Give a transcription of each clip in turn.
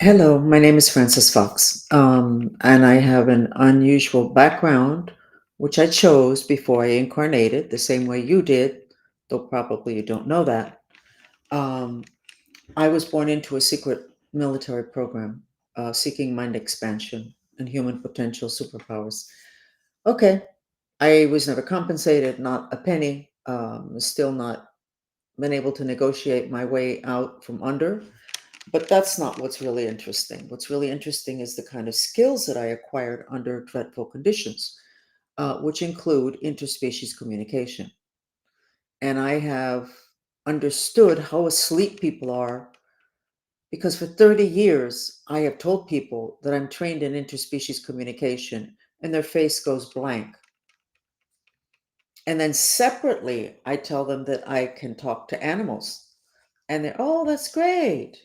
Hello, my name is Francis Fox, and I have an unusual background, which I chose before I incarnated, the same way you did, though probably you don't know that. Um, I was born into a secret military program seeking mind expansion and human potential superpowers. Okay, I was never compensated, not a penny, still not been able to negotiate my way out from under. But that's not what's really interesting. What's really interesting is the kind of skills that I acquired under dreadful conditions, which include interspecies communication. And I have understood how asleep people are because for 30 years, I have told people that I'm trained in interspecies communication and their face goes blank. And then separately, I tell them that I can talk to animals and they're, oh, that's great.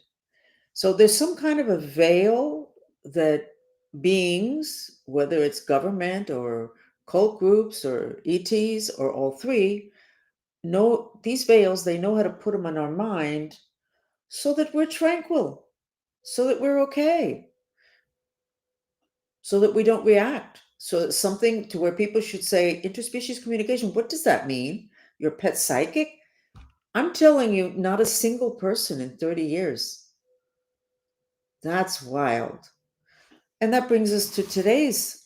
So there's some kind of a veil that beings, whether it's government or cult groups or ETs or all three, know these veils, they know how to put them in our mind so that we're tranquil, so that we're okay, so that we don't react. So it's something to where people should say, interspecies communication, what does that mean? Your pet psychic? I'm telling you, not a single person in 30 years. That's wild. And that brings us to today's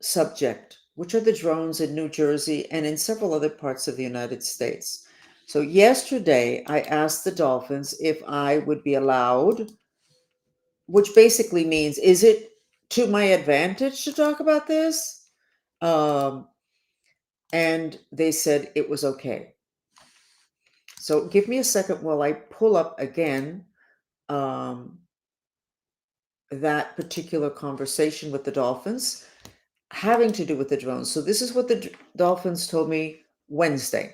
subject, which are the drones in New Jersey and in several other parts of the United States. So, yesterday I asked the dolphins if I would be allowed, which basically means, is it to my advantage to talk about this? Um, and they said it was okay. So, give me a second while I pull up again um, that particular conversation with the dolphins having to do with the drones. So this is what the dolphins told me Wednesday.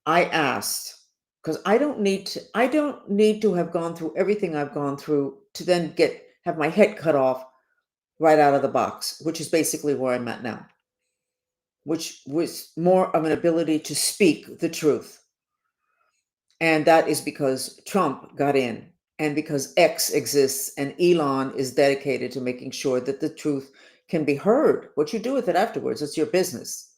I asked because I don't need to have gone through everything I've gone through to then have my head cut off right out of the box, which is basically where I'm at now, which was more of an ability to speak the truth. And that is because Trump got in and because X exists and Elon is dedicated to making sure that the truth can be heard. What you do with it afterwards, it's your business.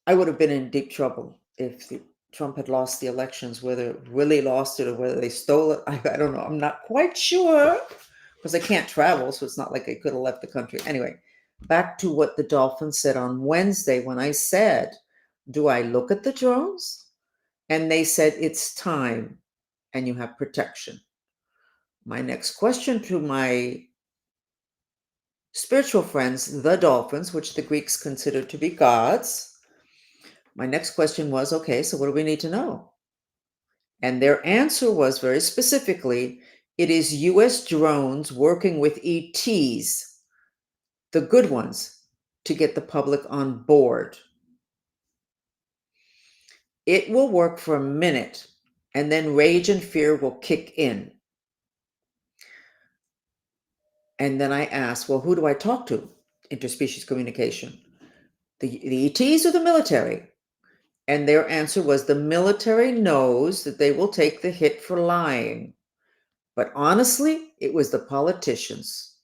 I would have been in deep trouble if Trump had lost the elections, whether really lost it or whether they stole it. I don't know. I'm not quite sure because I can't travel, so it's not like I could have left the country. Anyway, back to what the Dolphins said on Wednesday when I said, do I look at the drones? And they said, it's time and you have protection. My next question to my spiritual friends, the dolphins, which the Greeks consider to be gods, my next question was, okay, so what do we need to know? And their answer was very specifically, it is US drones working with ETs, the good ones, to get the public on board. It will work for a minute, and then rage and fear will kick in. And then I asked, well, who do I talk to? Interspecies communication. The ETs or the military? And their answer was the military knows that they will take the hit for lying. But honestly, it was the politicians.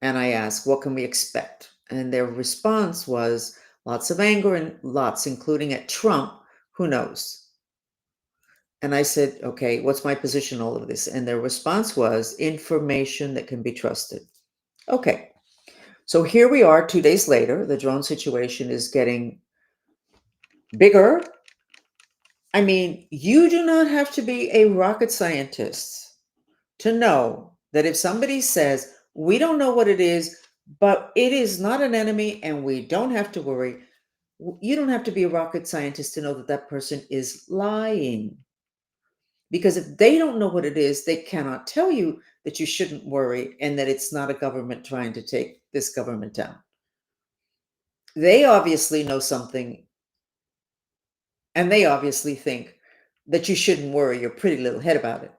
And I asked, what can we expect? And their response was lots of anger and lots, including at Trump. Who knows? And I said, okay, what's my position on all of this? And their response was information that can be trusted. Okay, so here we are 2 days later. The drone situation is getting bigger. I mean, you do not have to be a rocket scientist to know that if somebody says, we don't know what it is, but it is not an enemy and we don't have to worry, you don't have to be a rocket scientist to know that that person is lying. Because if they don't know what it is, they cannot tell you that you shouldn't worry and that it's not a government trying to take this government down. They obviously know something and they obviously think that you shouldn't worry your pretty little head about it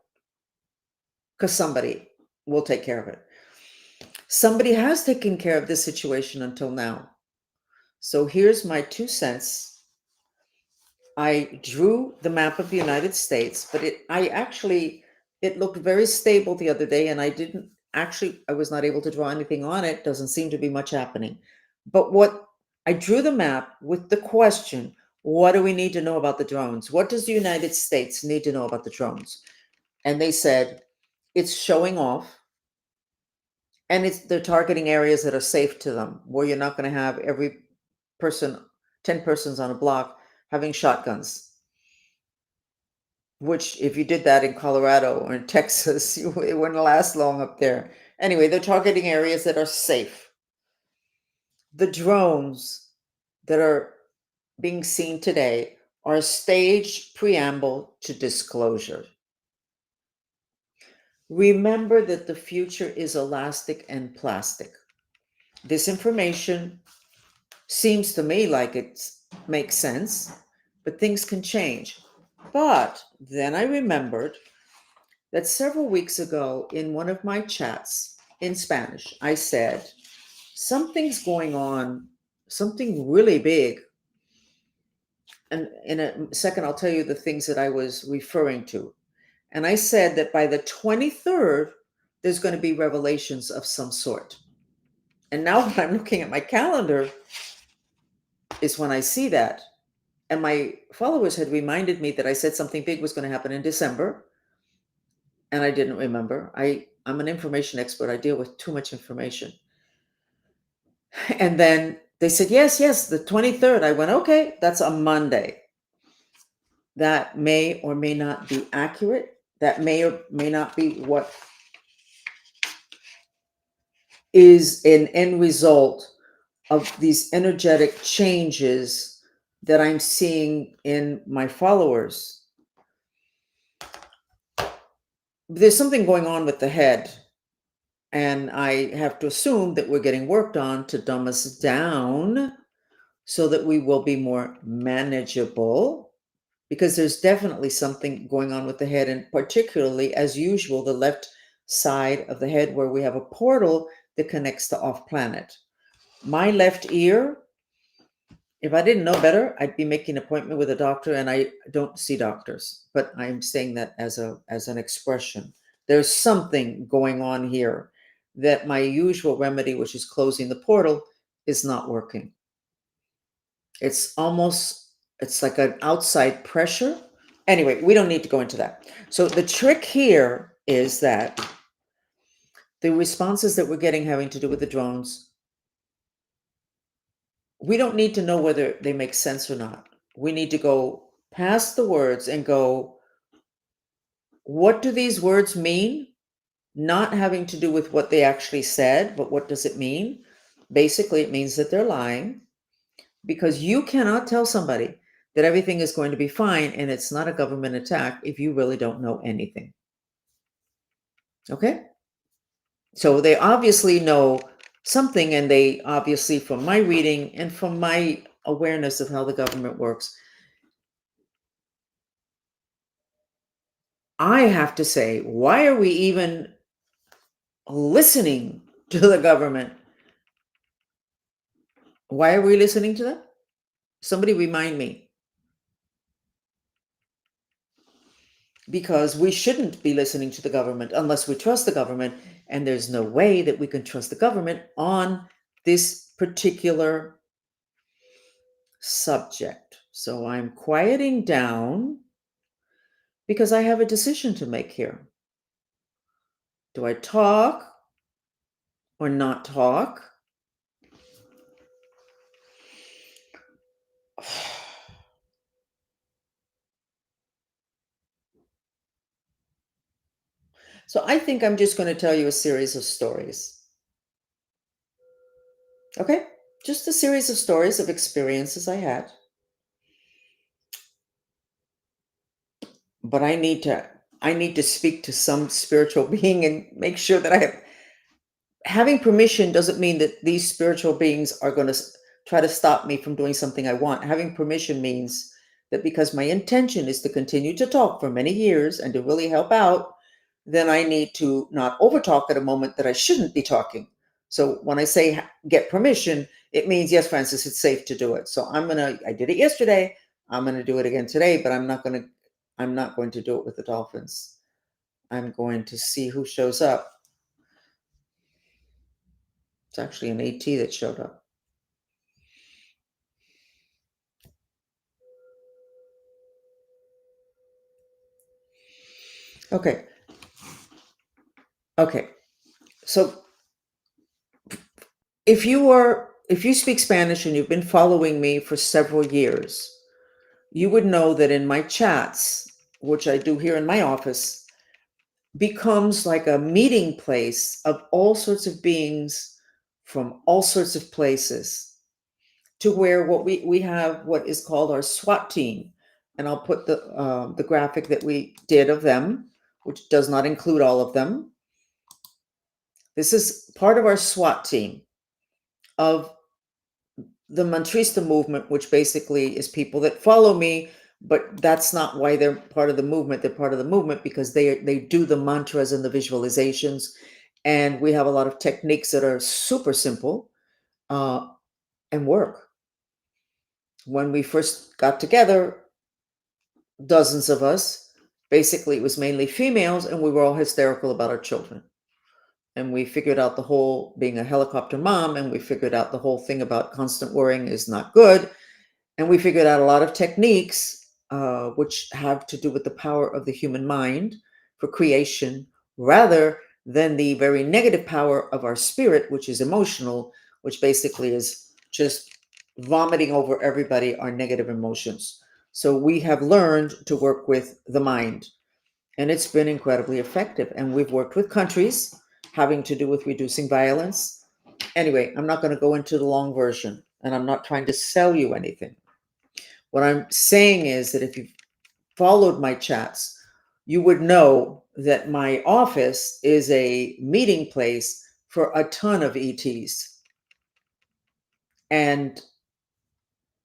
because somebody will take care of it. Somebody has taken care of this situation until now. So here's my 2 cents I drew the map of the United States, but it looked very stable the other day, and I was not able to draw anything on it. Doesn't seem to be much happening. But what I drew the map with the question, what do we need to know about the drones? What does the United States need to know about the drones? And they said it's showing off, and they're targeting areas that are safe to them, where you're not going to have every person, 10 persons on a block having shotguns. Which, if you did that in Colorado or in Texas, it wouldn't last long up there. Anyway, they're targeting areas that are safe. The drones that are being seen today are a staged preamble to disclosure. Remember that the future is elastic and plastic. This information seems to me like it makes sense, but things can change. But then I remembered that several weeks ago in one of my chats in Spanish, I said, something's going on, something really big. And in a second, I'll tell you the things that I was referring to. And I said that by the 23rd, there's going to be revelations of some sort. And now when I'm looking at my calendar, is when I see that. And my followers had reminded me that I said something big was going to happen in December. And I didn't remember. I'm an information expert. I deal with too much information. And then they said, yes, the 23rd. I went, okay, that's a Monday. That may or may not be accurate. That may or may not be what is an end result of these energetic changes that I'm seeing in my followers. There's something going on with the head. And I have to assume that we're getting worked on to dumb us down so that we will be more manageable, because there's definitely something going on with the head, and particularly, as usual, the left side of the head where we have a portal that connects to off planet. My left ear, if I didn't know better, I'd be making an appointment with a doctor, and I don't see doctors, but I'm saying that as an expression. There's something going on here that my usual remedy, which is closing the portal, is not working. It's like an outside pressure. Anyway, we don't need to go into that. So the trick here is that the responses that we're getting having to do with the drones, we don't need to know whether they make sense or not. We need to go past the words and go, what do these words mean? Not having to do with what they actually said, but what does it mean? Basically, it means that they're lying, because you cannot tell somebody that everything is going to be fine and it's not a government attack if you really don't know anything. Okay? So they obviously know something, and they obviously, from my reading and from my awareness of how the government works, I have to say, why are we even listening to the government? Why are we listening to them? Somebody remind me. Because we shouldn't be listening to the government unless we trust the government, and there's no way that we can trust the government on this particular subject. So I'm quieting down because I have a decision to make here. Do I talk or not talk? So I think I'm just going to tell you a series of stories. Okay? Just a series of stories of experiences I had. But I need to speak to some spiritual being and make sure that having permission doesn't mean that these spiritual beings are going to try to stop me from doing something I want. Having permission means that because my intention is to continue to talk for many years and to really help out, then I need to not overtalk at a moment that I shouldn't be talking. So when I say get permission, it means, yes, Francis, it's safe to do it. So I did it yesterday. I'm going to do it again today, but I'm not going to do it with the dolphins. I'm going to see who shows up. It's actually an AT that showed up. Okay. Okay. So if you speak Spanish and you've been following me for several years, you would know that in my chats, which I do here in my office, becomes like a meeting place of all sorts of beings from all sorts of places, to where what we have what is called our SWAT team, and I'll put the graphic that we did of them, which does not include all of them. This is part of our SWAT team of the Mantrista movement, which basically is people that follow me, but that's not why they're part of the movement. They're part of the movement because they do the mantras and the visualizations, and we have a lot of techniques that are super simple uh, and work. When we first got together, dozens of us, basically it was mainly females, and we were all hysterical about our children. And we figured out the whole being a helicopter mom, and we figured out the whole thing about constant worrying is not good. And we figured out a lot of techniques which have to do with the power of the human mind for creation, rather than the very negative power of our spirit, which is emotional, which basically is just vomiting over everybody our negative emotions. So we have learned to work with the mind, and it's been incredibly effective. And we've worked with countries having to do with reducing violence. Anyway, I'm not going to go into the long version, and I'm not trying to sell you anything. What I'm saying is that if you've followed my chats, you would know that my office is a meeting place for a ton of ETs. And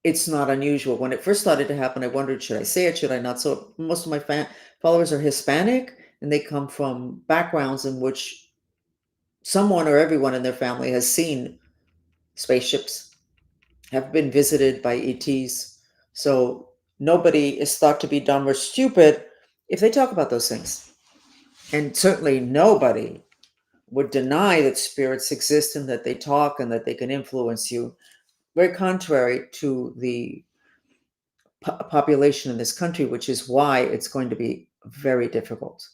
it's not unusual. When it first started to happen, I wondered, should I say it? Should I not? So most of my followers are Hispanic, and they come from backgrounds in which someone or everyone in their family has seen spaceships, have been visited by ETs. So nobody is thought to be dumb or stupid if they talk about those things. And certainly nobody would deny that spirits exist and that they talk and that they can influence you. Very contrary to the population in this country, which is why it's going to be very difficult.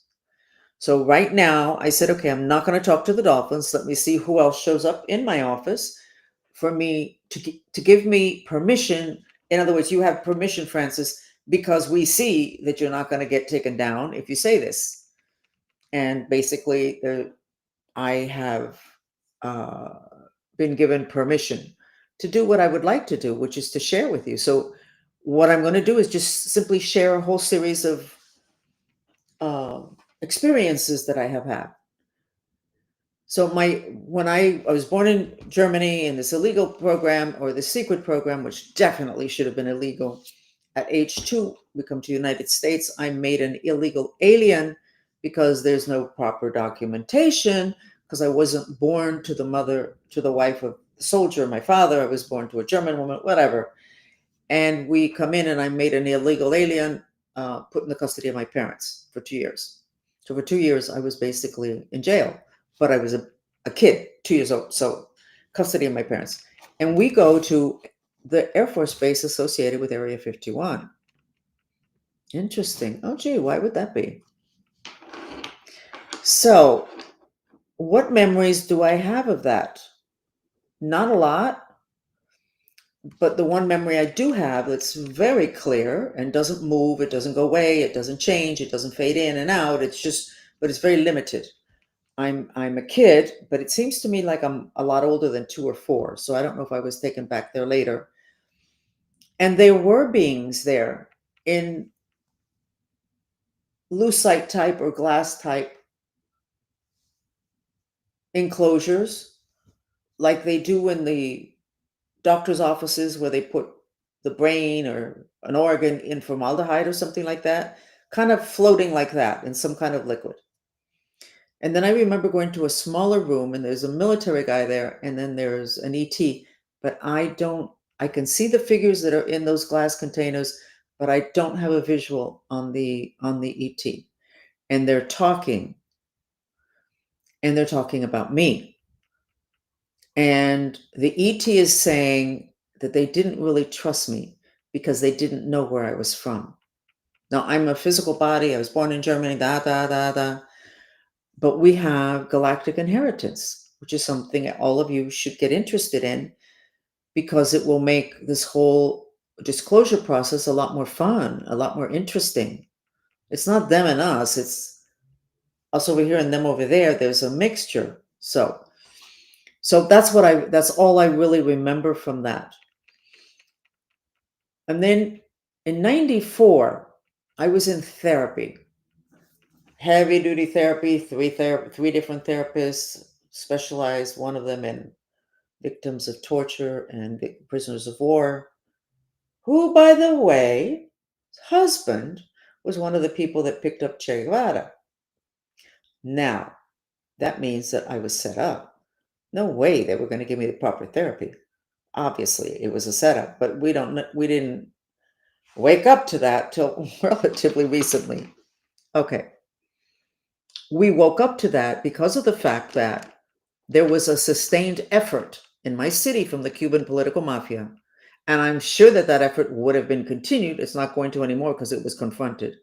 So right now, I said, okay, I'm not going to talk to the dolphins. Let me see who else shows up in my office for me to give me permission. In other words, you have permission, Francis, because we see that you're not going to get taken down if you say this. And basically, I have uh, been given permission to do what I would like to do, which is to share with you. So what I'm going to do is just simply share a whole series of experiences that I have had. So when I was born in Germany in this illegal program, or the secret program, which definitely should have been illegal. At age 2, we come to the United States. I'm made an illegal alien because there's no proper documentation, because I wasn't born to the wife of the soldier, my father. I was born to a German woman, whatever. And we come in, and I'm made an illegal alien, put in the custody of my parents for 2 years. So for 2 years, I was basically in jail, but I was a kid, 2 years old. So custody of my parents. And we go to the Air Force Base associated with Area 51. Interesting. Oh, gee, why would that be? So, what memories do I have of that? Not a lot. But the one memory I do have that's very clear and doesn't move, it doesn't go away, it doesn't change, it doesn't fade in and out. But it's very limited. I'm a kid, but it seems to me like I'm a lot older than 2 or 4. So I don't know if I was taken back there later. And there were beings there in lucite type or glass type enclosures, like they do in the doctor's offices where they put the brain or an organ in formaldehyde or something like that, kind of floating like that in some kind of liquid. And then I remember going to a smaller room, and there's a military guy there, and then there's an ET, but I can see the figures that are in those glass containers, but I don't have a visual on the ET. And they're talking about me. And the ET is saying that they didn't really trust me because they didn't know where I was from. Now, I'm a physical body. I was born in Germany, da, da, da, da. But we have galactic inheritance, which is something all of you should get interested in because it will make this whole disclosure process a lot more fun, a lot more interesting. It's not them and us, it's us over here and them over there. There's a mixture. So that's all I really remember from that. And then in 94, I was in therapy. Heavy duty therapy, three different therapists, specialized, one of them in victims of torture and prisoners of war, who, by the way, husband was one of the people that picked up Che Guevara. Now, that means that I was set up. No way they were going to give me the proper therapy. Obviously, it was a setup, but we didn't wake up to that till relatively recently. Okay. We woke up to that because of the fact that there was a sustained effort in my city from the Cuban political mafia. And I'm sure that that effort would have been continued. It's not going to anymore because it was confronted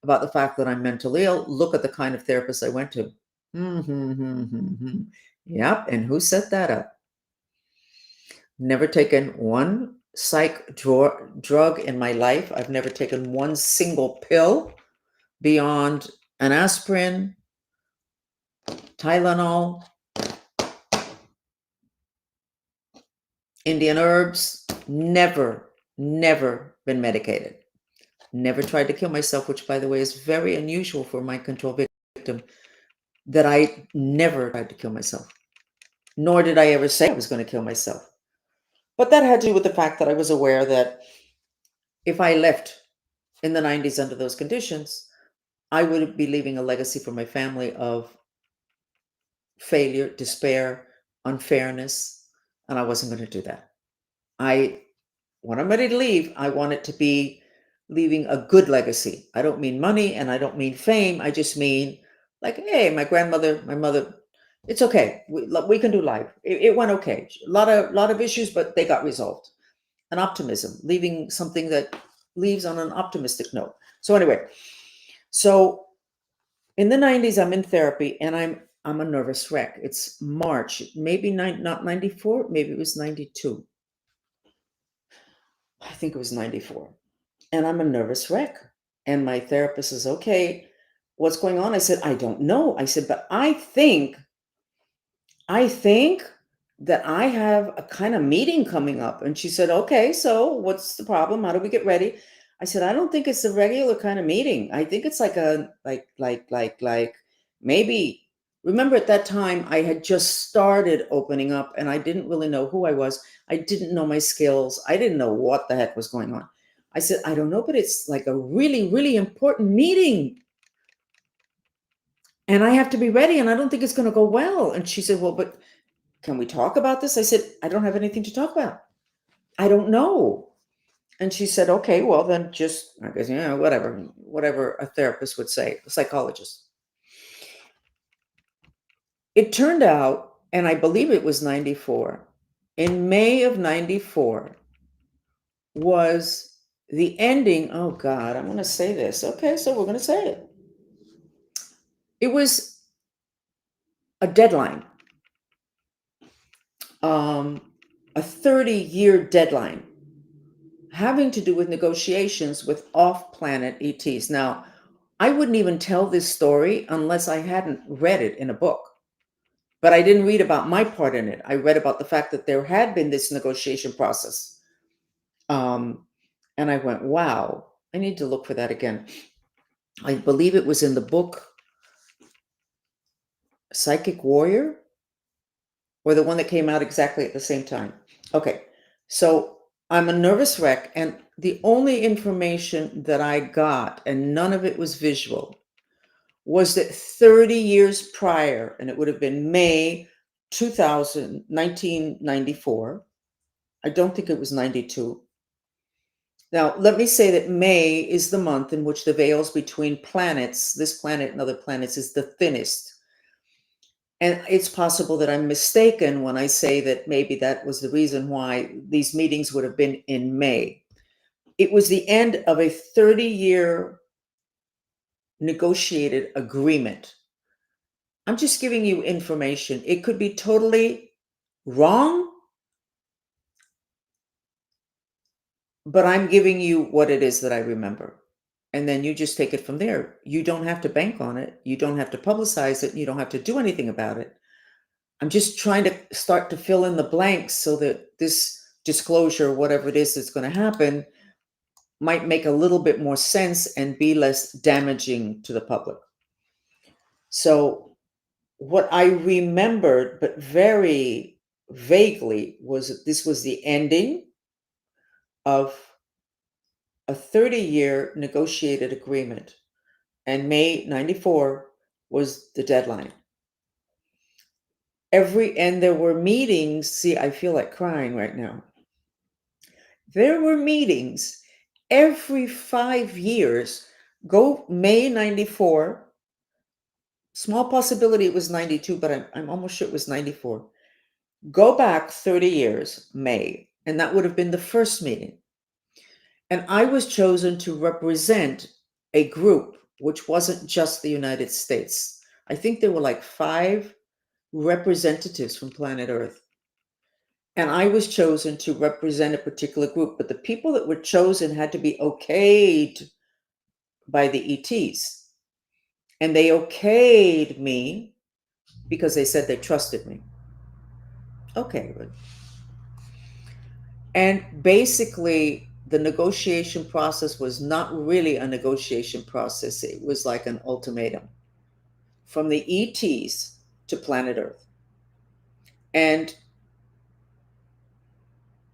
about the fact that I'm mentally ill. Look at the kind of therapist I went to. Yep. And who set that up? Never taken one drug in my life. I've never taken one single pill beyond an aspirin, Tylenol, Indian herbs. Never been medicated. Never tried to kill myself, which, by the way, is very unusual for a mind control victim, that I never tried to kill myself. Nor did I ever say I was going to kill myself. But that had to do with the fact that I was aware that if I left in the 90s under those conditions, I would be leaving a legacy for my family of failure, despair, unfairness, and I wasn't going to do that. When I'm ready to leave, I want it to be leaving a good legacy. I don't mean money and I don't mean fame. I just mean like, hey, my grandmother, my mother, it's okay. We can do life. It went okay. A lot of issues, but they got resolved. And optimism, leaving something that leaves on an optimistic note. So anyway, so in the 90s, I'm in therapy and I'm a nervous wreck. It's March, maybe not 94, maybe it was 92. I think it was 94. And I'm a nervous wreck. And my therapist says, okay, what's going on? I said, I don't know. I said, but I think that I have a kind of meeting coming up. And she said, okay, so what's the problem? How do we get ready? I said, I don't think it's a regular kind of meeting. I think it's like maybe, remember at that time I had just started opening up and I didn't really know who I was. I didn't know my skills. I didn't know what the heck was going on. I said, I don't know, but it's like a really, really important meeting. And I have to be ready and I don't think it's going to go well. And she said, well, but can we talk about this? I said, I don't have anything to talk about. I don't know. And she said, okay, well, then just, I guess, whatever a therapist would say, a psychologist. It turned out, and I believe it was 94, in May of 94 was the ending. Oh, God, I'm going to say this. Okay, so we're going to say it. It was a deadline, a 30-year deadline having to do with negotiations with off-planet ETs. Now, I wouldn't even tell this story unless I hadn't read it in a book. But I didn't read about my part in it. I read about the fact that there had been this negotiation process. And I went, wow, I need to look for that again. I believe it was in the book Psychic Warrior, or the one that came out exactly at the same time. Okay, so I'm a nervous wreck, and the only information that I got, and none of it was visual, was that 30 years prior, and it would have been May 1994, I don't think it was 92, Now, let me say that May is the month in which the veils between planets, this planet and other planets, is the thinnest. And it's possible that I'm mistaken when I say that maybe that was the reason why these meetings would have been in May. It was the end of a 30-year negotiated agreement. I'm just giving you information. It could be totally wrong, but I'm giving you what it is that I remember. And then you just take it from there. You don't have to bank on it. You don't have to publicize it. You don't have to do anything about it. I'm just trying to start to fill in the blanks so that this disclosure, whatever it is that's going to happen, might make a little bit more sense and be less damaging to the public. So, what I remembered, but very vaguely, was that this was the ending of a 30-year negotiated agreement, and May 94 was the deadline. And there were meetings. See, I feel like crying right now. There were meetings every 5 years. Go May 94. Small possibility it was 92, but I'm almost sure it was 94. Go back 30 years, May, and that would have been the first meeting. And I was chosen to represent a group which wasn't just the United States. I think there were like 5 representatives from planet Earth. And I was chosen to represent a particular group, but the people that were chosen had to be okayed by the ETs. And they okayed me because they said they trusted me. Okay, good. And basically, the negotiation process was not really a negotiation process. It was like an ultimatum from the ETs to planet Earth. And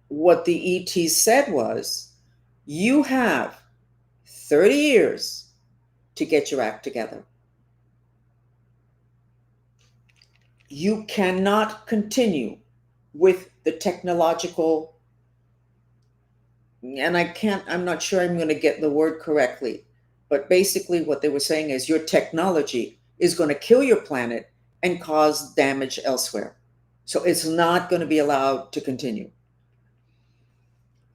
what the ETs said was, you have 30 years to get your act together. You cannot continue with the technological, and I'm not sure I'm going to get the word correctly, but basically what they were saying is your technology is going to kill your planet and cause damage elsewhere. So it's not going to be allowed to continue.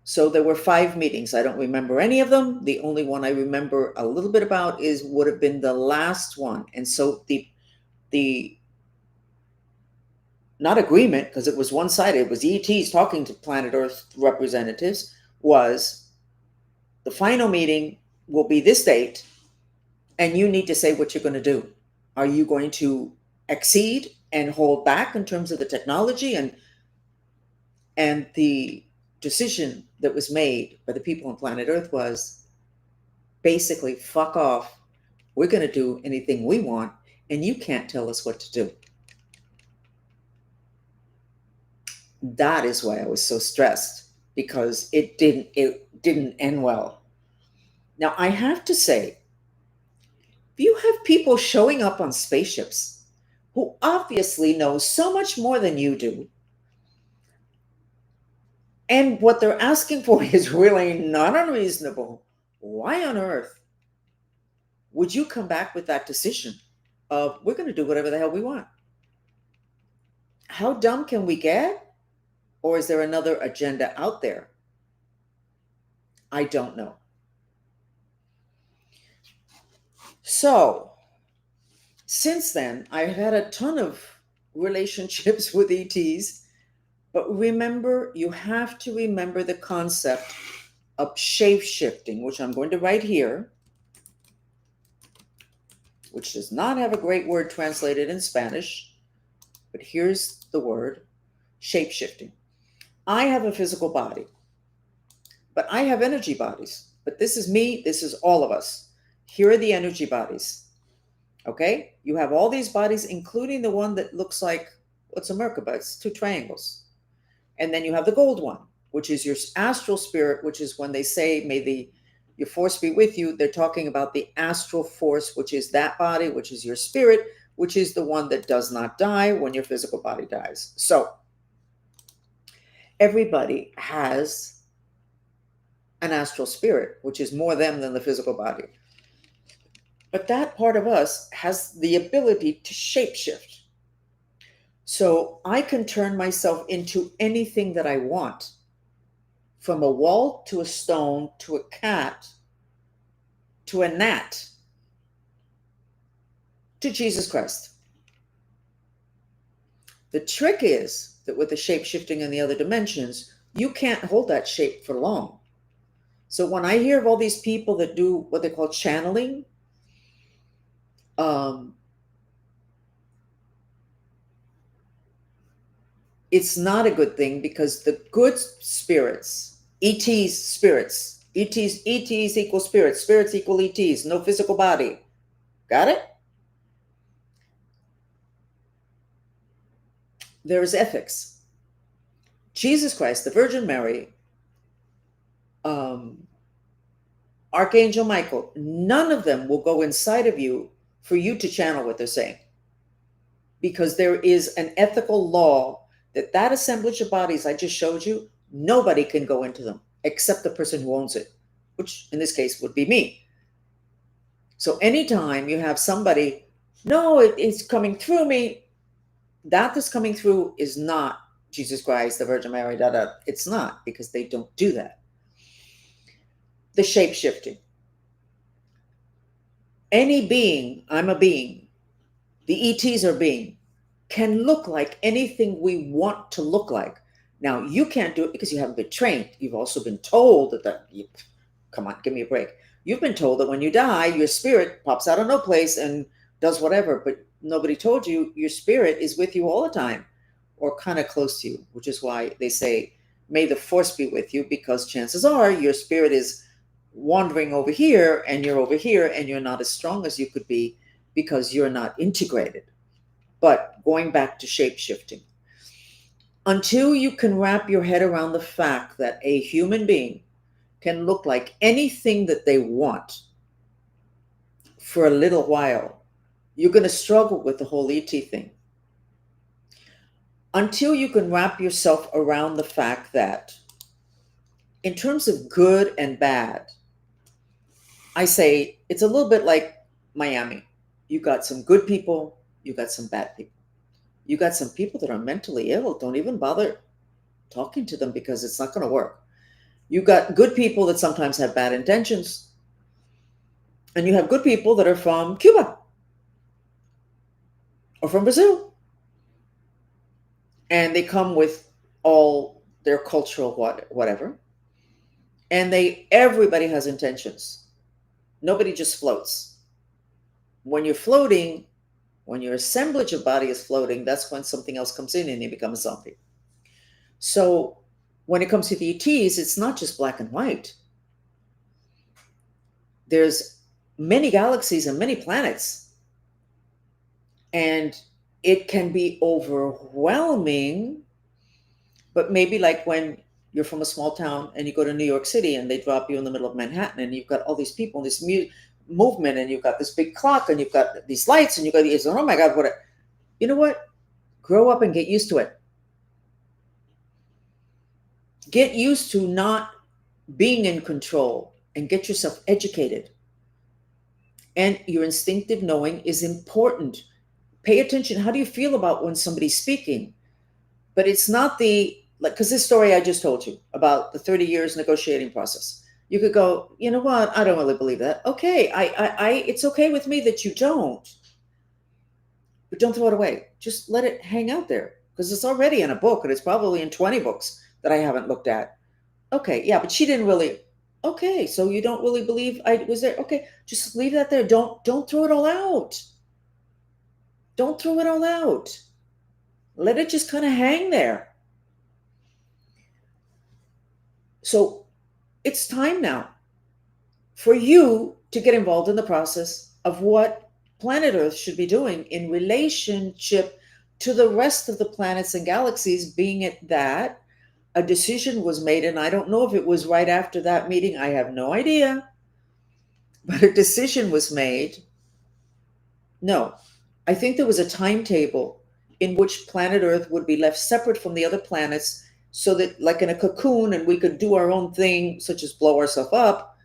So there were 5 meetings. I don't remember any of them. The only one I remember a little bit about would have been the last one. And so the not agreement, because it was one-sided, it was ETs talking to planet Earth representatives, was the final meeting will be this date, and you need to say what you're going to do. Are you going to exceed and hold back in terms of the technology? And the decision that was made by the people on planet Earth was basically, fuck off. We're going to do anything we want, and you can't tell us what to do. That is why I was so stressed, because it didn't end well. Now, I have to say, if you have people showing up on spaceships who obviously know so much more than you do, and what they're asking for is really not unreasonable, why on earth would you come back with that decision of, we're going to do whatever the hell we want? How dumb can we get? Or is there another agenda out there? I don't know. So, since then, I've had a ton of relationships with ETs, but remember, you have to remember the concept of shape shifting, which I'm going to write here, which does not have a great word translated in Spanish, but here's the word, shape shifting. I have a physical body, but I have energy bodies. But this is me, this is all of us. Here are the energy bodies. Okay? You have all these bodies, including the one that looks like, what's a Merkaba? It's 2 triangles. And then you have the gold one, which is your astral spirit, which is when they say, may your force be with you, they're talking about the astral force, which is that body, which is your spirit, which is the one that does not die when your physical body dies. So everybody has an astral spirit, which is more them than the physical body. But that part of us has the ability to shapeshift. So I can turn myself into anything that I want, from a wall to a stone to a cat to a gnat to Jesus Christ. The trick is that with the shape shifting in the other dimensions, you can't hold that shape for long. So when I hear of all these people that do what they call channeling, um, it's not a good thing, because the good spirits, ETs, spirits, ETs equal spirits, spirits equal ETs, no physical body. Got it? There's ethics. Jesus Christ, the Virgin Mary, um, Archangel Michael, none of them will go inside of you for you to channel what they're saying. Because there is an ethical law that that assemblage of bodies I just showed you, nobody can go into them except the person who owns it, which in this case would be me. So anytime you have somebody, no, it's coming through me, that is coming through is not Jesus Christ, the Virgin Mary, da da. It's not, because they don't do that. The shape shifting. Any being, I'm a being, the ETs are being, can look like anything we want to look like. Now, you can't do it because you haven't been trained. You've also been told come on, give me a break. You've been told that when you die, your spirit pops out of no place and does whatever, but nobody told you your spirit is with you all the time, or kind of close to you, which is why they say, may the force be with you, because chances are your spirit is wandering over here and you're over here and you're not as strong as you could be because you're not integrated. But going back to shape shifting, until you can wrap your head around the fact that a human being can look like anything that they want for a little while, you're going to struggle with the whole ET thing. Until you can wrap yourself around the fact that, in terms of good and bad, I say it's a little bit like Miami. You got some good people, you got some bad people. You got some people that are mentally ill. Don't even bother talking to them, because it's not going to work. You got good people that sometimes have bad intentions. And you have good people that are from Cuba or from Brazil. And they come with all their cultural whatever. And everybody has intentions. Nobody just floats. When you're floating, when your assemblage of body is floating, that's when something else comes in and you become a zombie. So when it comes to the ETs, it's not just black and white. There's many galaxies and many planets. And it can be overwhelming, but maybe like when you're from a small town and you go to New York City and they drop you in the middle of Manhattan and you've got all these people, this movement, and you've got this big clock and you've got these lights and you've got these, oh my God, you know what? Grow up and get used to it. Get used to not being in control and get yourself educated. And your instinctive knowing is important. Pay attention. How do you feel about when somebody's speaking? But it's not because this story I just told you about the 30 years negotiating process. You could go, you know what? I don't really believe that. Okay, it's okay with me that you don't, but don't throw it away. Just let it hang out there, because it's already in a book and it's probably in 20 books that I haven't looked at. Okay, yeah, but she didn't really. Okay, so you don't really believe I was there. Okay, just leave that there. Don't throw it all out. Don't throw it all out. Let it just kind of hang there. So it's time now for you to get involved in the process of what planet Earth should be doing in relationship to the rest of the planets and galaxies, being it that a decision was made. And I don't know if it was right after that meeting. I have no idea. But a decision was made. No, I think there was a timetable in which planet Earth would be left separate from the other planets so that, like in a cocoon, and we could do our own thing, such as blow ourselves up,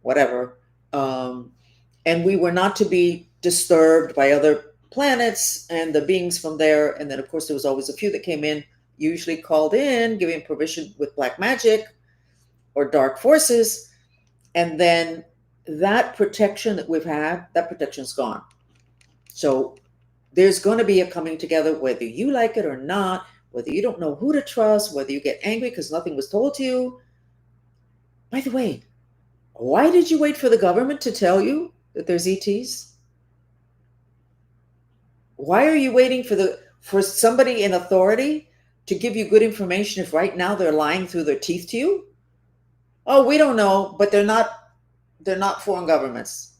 whatever. Um, and we were not to be disturbed by other planets and the beings from there. And then, of course, there was always a few that came in, usually called in, giving permission with black magic or dark forces. And then that protection that we've had, that protection's gone. So there's going to be a coming together, whether you like it or not, whether you don't know who to trust, whether you get angry because nothing was told to you. By the way, why did you wait for the government to tell you that there's ETs? Why are you waiting for somebody in authority to give you good information if right now they're lying through their teeth to you? Oh, we don't know, but they're not foreign governments.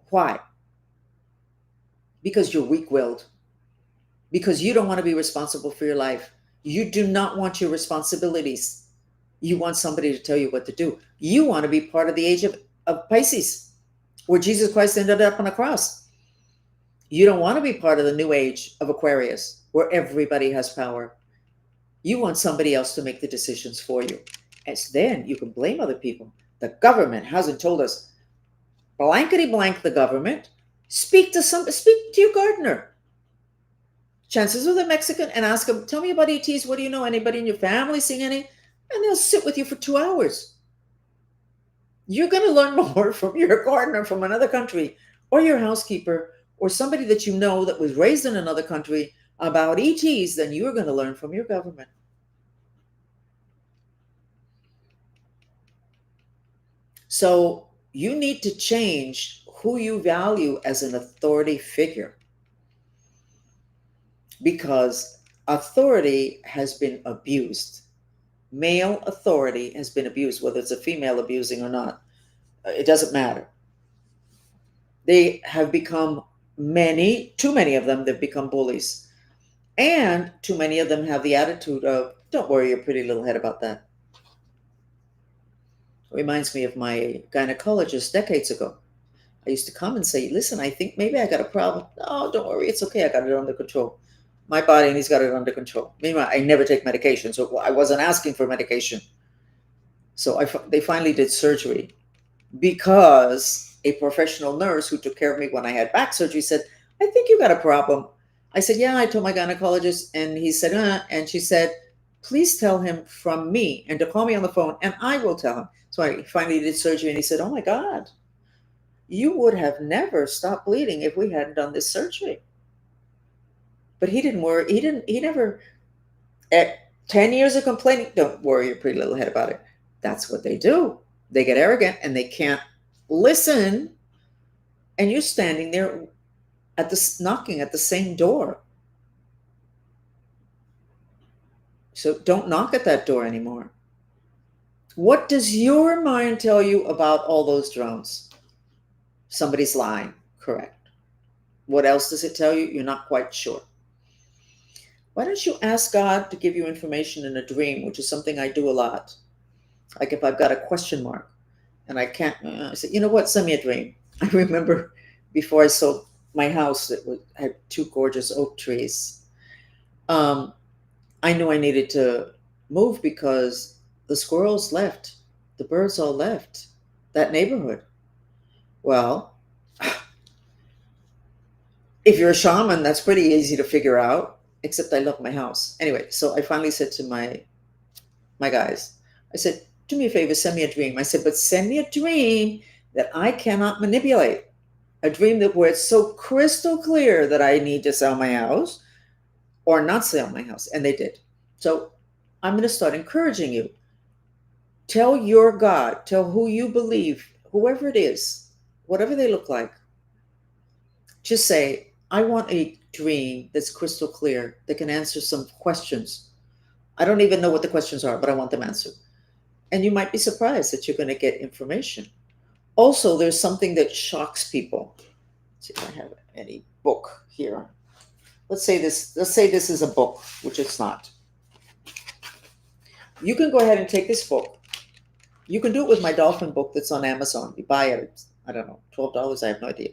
Why? Because you're weak-willed. Because you don't want to be responsible for your life. You do not want your responsibilities. You want somebody to tell you what to do. You want to be part of the age of Pisces, where Jesus Christ ended up on a cross. You don't want to be part of the new age of Aquarius, where everybody has power. You want somebody else to make the decisions for you. As then you can blame other people. The government hasn't told us. Blankety blank the government. Speak to your gardener. Chances are they're Mexican, and ask them, tell me about ETs. What do you know? Anybody in your family seeing any? And they'll sit with you for 2 hours. You're going to learn more from your gardener from another country, or your housekeeper, or somebody that you know that was raised in another country about ETs than you're going to learn from your government. So you need to change who you value as an authority figure, because authority has been abused. Male authority has been abused, whether it's a female abusing or not. It doesn't matter. They have become too many of them, they've become bullies. And too many of them have the attitude of, don't worry your pretty little head about that. It reminds me of my gynecologist decades ago. I used to come and say, listen, I think maybe I got a problem. No, don't worry, it's okay, I got it under control. My body, and he's got it under control. Meanwhile, I never take medication, so I wasn't asking for medication. So they finally did surgery, because a professional nurse who took care of me when I had back surgery said, I think you got a problem. I said, yeah, I told my gynecologist, and he said, and she said, please tell him from me and to call me on the phone, and I will tell him. So I finally did surgery, and he said, oh my God, you would have never stopped bleeding if we hadn't done this surgery. But he didn't worry. He never, at 10 years of complaining, don't worry your pretty little head about it. That's what they do. They get arrogant and they can't listen. And you're standing there knocking at the same door. So don't knock at that door anymore. What does your mind tell you about all those drones? Somebody's lying. Correct. What else does it tell you? You're not quite sure. Why don't you ask God to give you information in a dream, which is something I do a lot. Like if I've got a question mark and I can't, I say, you know what, send me a dream. I remember before I sold my house that had two gorgeous oak trees. I knew I needed to move because the squirrels left, the birds all left that neighborhood. Well, if you're a shaman, that's pretty easy to figure out, except I love my house. Anyway, so I finally said to my guys, I said, do me a favor, send me a dream. I said, but send me a dream that I cannot manipulate. A dream that where it's so crystal clear that I need to sell my house or not sell my house. And they did. So I'm going to start encouraging you. Tell your God, tell who you believe, whoever it is, whatever they look like. Just say, I want a dream that's crystal clear, that can answer some questions. I don't even know what the questions are, but I want them answered. And you might be surprised that you're going to get information. Also, there's something that shocks people. Let's see if I have any book here. Let's say this is a book, which it's not. You can go ahead and take this book. You can do it with my dolphin book that's on Amazon. You buy it, I don't know, $12, I have no idea.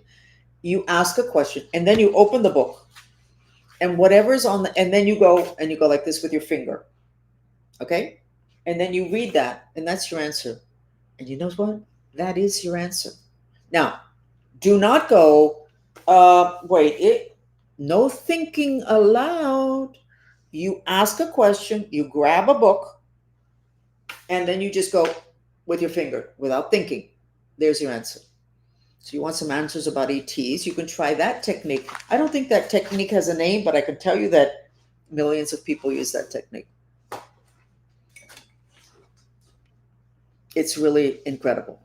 You ask a question and then you open the book. And whatever's and then you go like this with your finger. Okay? And then you read that, and that's your answer. And you know what? That is your answer. Now, do not go, no thinking aloud. You ask a question, you grab a book, and then you just go with your finger without thinking. There's your answer. So you want some answers about ETs, you can try that technique. I don't think that technique has a name, but I can tell you that millions of people use that technique. It's really incredible.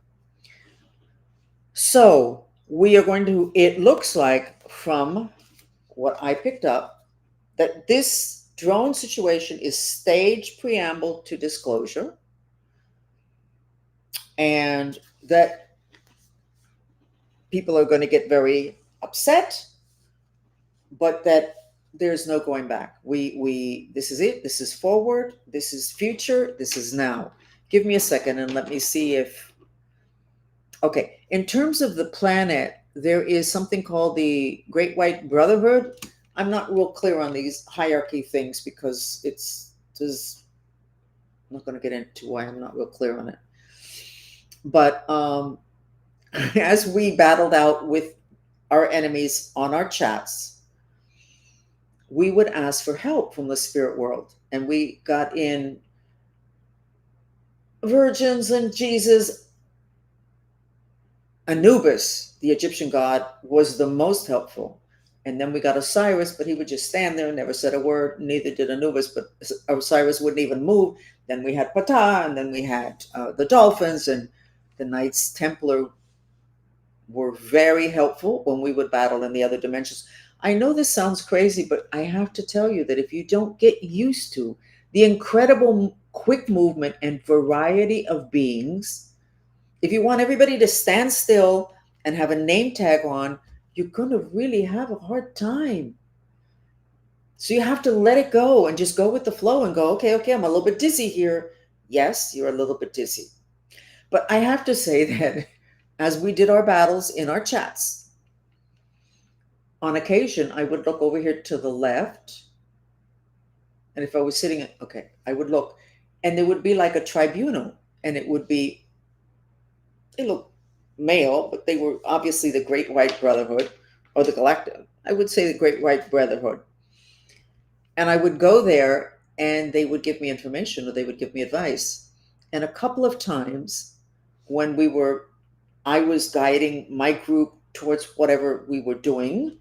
So we are going to, it looks like from what I picked up, that this drone situation is stage preamble to disclosure, and that people are going to get very upset, but that there's no going back. We this is it. This is forward. This is future. This is now. Give me a second and let me see if, okay. In terms of the planet, there is something called the Great White Brotherhood. I'm not real clear on these hierarchy things because I'm not going to get into why I'm not real clear on it. But as we battled out with our enemies on our chats, we would ask for help from the spirit world. And we got in virgins and Jesus. Anubis, the Egyptian god, was the most helpful. And then we got Osiris, but he would just stand there and never said a word. Neither did Anubis, but Osiris wouldn't even move. Then we had Ptah, and then we had the dolphins, and the Knights Templar were very helpful when we would battle in the other dimensions. I know this sounds crazy, but I have to tell you that if you don't get used to the incredible quick movement and variety of beings, if you want everybody to stand still and have a name tag on, you're going to really have a hard time. So you have to let it go and just go with the flow and go, okay, I'm a little bit dizzy here. Yes, you're a little bit dizzy. But I have to say that as we did our battles in our chats, on occasion, I would look over here to the left. And if I was sitting, okay, I would look, and there would be like a tribunal, and it would be, they look male, but they were obviously the Great White Brotherhood or the Galactic. I would say the Great White Brotherhood. And I would go there and they would give me information or they would give me advice. And a couple of times when I was guiding my group towards whatever we were doing,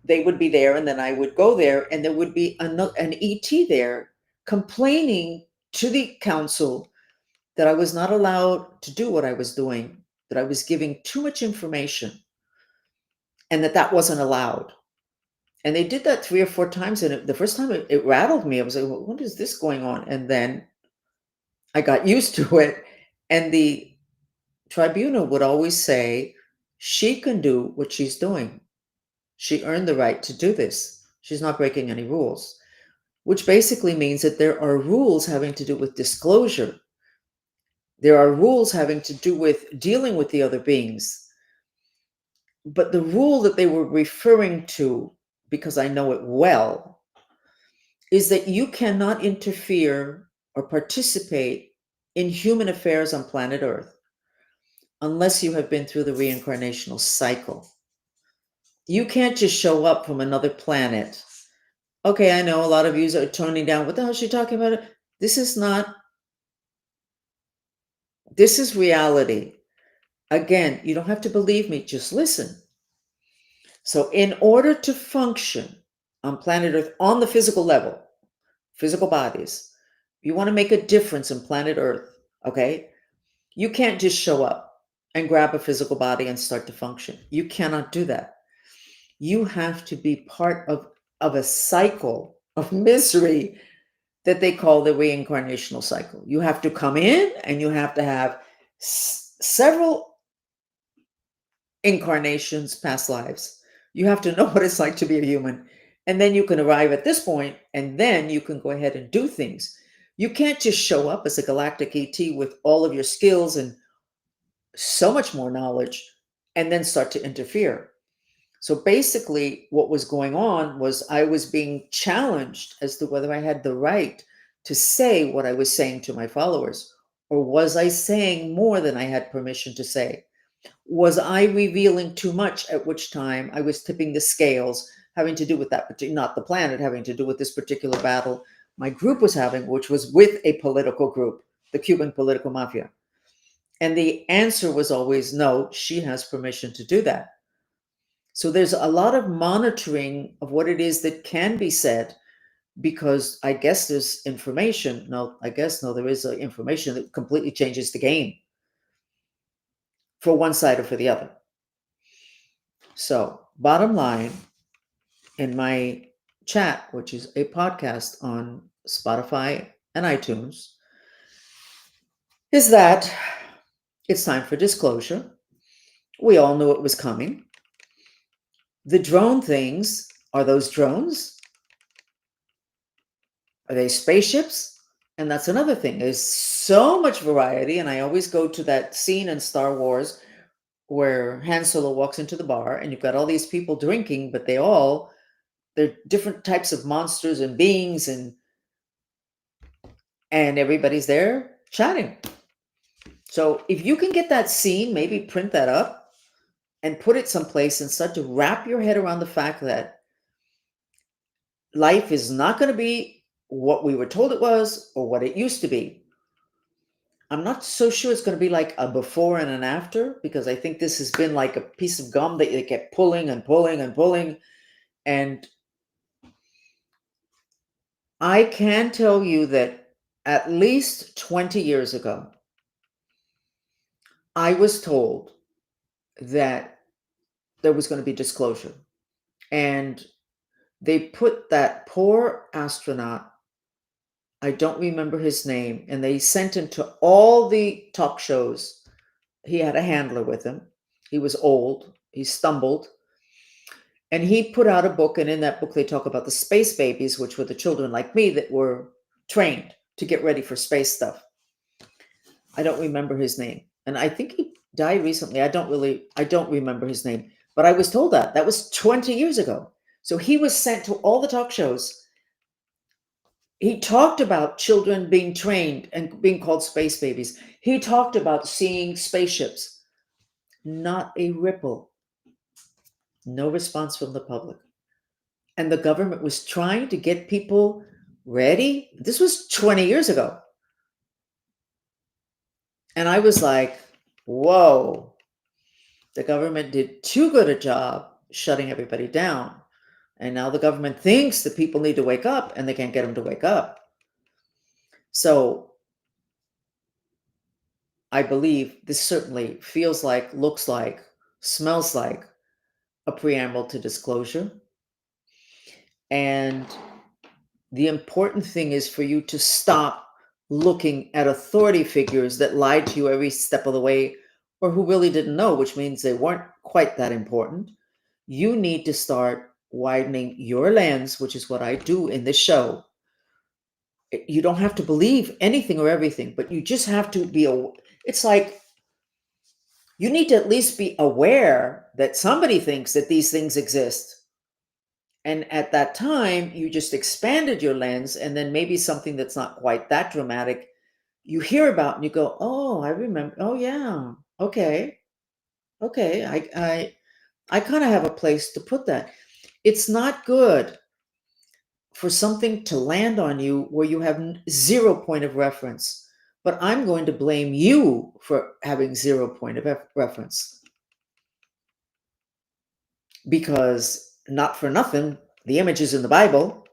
they would be there and then I would go there and there would be an ET there complaining to the council that I was not allowed to do what I was doing, that I was giving too much information, and that wasn't allowed. And they did that 3 or 4 times. And the first time it rattled me. I was like, well, what is this going on? And then I got used to it. And the tribunal would always say, she can do what she's doing. She earned the right to do this. She's not breaking any rules, which basically means that there are rules having to do with disclosure. There are rules having to do with dealing with the other beings. But the rule that they were referring to, because I know it well, is that you cannot interfere or participate in human affairs on planet Earth unless you have been through the reincarnational cycle. You can't just show up from another planet. Okay, I know a lot of you are toning down. What the hell is she talking about? This is not, this is reality. Again, you don't have to believe me, just listen. So, in order to function on planet Earth on the physical level, physical bodies, you want to make a difference in planet Earth, okay? You can't just show up and grab a physical body and start to function. You cannot do that. You have to be part of a cycle of misery that they call the reincarnational cycle. You have to come in and you have to have several incarnations, past lives. You have to know what it's like to be a human. And then you can arrive at this point and then you can go ahead and do things. You can't just show up as a galactic ET with all of your skills and so much more knowledge and then start to interfere. So basically, what was going on was I was being challenged as to whether I had the right to say what I was saying to my followers? Or was I saying more than I had permission to say? Was I revealing too much, at which time I was tipping the scales, having to do with that particular, not the planet, having to do with this particular battle my group was having, which was with a political group, the Cuban political mafia? And the answer was always no, she has permission to do that. So there's a lot of monitoring of what it is that can be said, because I guess there's information. No, I guess no, there is information that completely changes the game for one side or for the other. So, bottom line, in my chat, which is a podcast on Spotify and iTunes, is that it's time for disclosure. We all knew it was coming. The drone things, are those drones? Are they spaceships? And that's another thing. There's so much variety. And I always go to that scene in Star Wars where Han Solo walks into the bar and you've got all these people drinking, but they're different types of monsters and beings, and everybody's there chatting. So if you can get that scene, maybe print that up and put it someplace and start to wrap your head around the fact that life is not going to be what we were told it was or what it used to be. I'm not so sure it's going to be like a before and an after, because I think this has been like a piece of gum that they kept pulling and pulling and pulling. And I can tell you that at least 20 years ago, I was told that there was going to be disclosure. And they put that poor astronaut, I don't remember his name, and they sent him to all the talk shows. He had a handler with him. He was old. He stumbled. And he put out a book. And in that book, they talk about the space babies, which were the children like me that were trained to get ready for space stuff. I don't remember his name. And I think he died recently. I don't remember his name. But I was told that. That was 20 years ago. So he was sent to all the talk shows. He talked about children being trained and being called space babies. He talked about seeing spaceships. Not a ripple. No response from the public. And the government was trying to get people ready. This was 20 years ago. And I was like, whoa, the government did too good a job shutting everybody down. And now the government thinks that people need to wake up and they can't get them to wake up. So I believe this certainly feels like, looks like, smells like a preamble to disclosure. And the important thing is for you to stop looking at authority figures that lied to you every step of the way, or who really didn't know, which means they weren't quite that important. You need to start widening your lens, which is what I do in this show. You don't have to believe anything or everything, but you just have to be it's like you need to at least be aware that somebody thinks that these things exist. And at that time, you just expanded your lens, and then maybe something that's not quite that dramatic, you hear about and you go, "Oh, I remember. Oh, yeah. Okay. Okay. I kind of have a place to put that." It's not good for something to land on you where you have zero point of reference. But I'm going to blame you for having zero point of reference, because not for nothing, the image is in the Bible.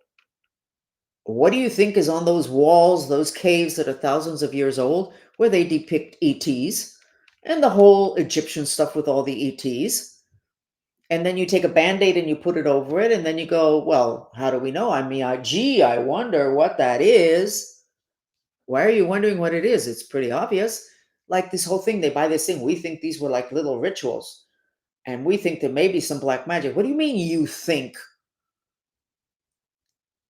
What do you think is on those walls, those caves that are thousands of years old, where they depict ETs and the whole Egyptian stuff with all the ETs? And then you take a band-aid and you put it over it, and then you go, well, how do we know? I mean, gee, I wonder what that is. Why are you wondering what it is? It's pretty obvious. Like this whole thing, they buy this thing. We think these were like little rituals, and we think there may be some black magic. What do you mean you think?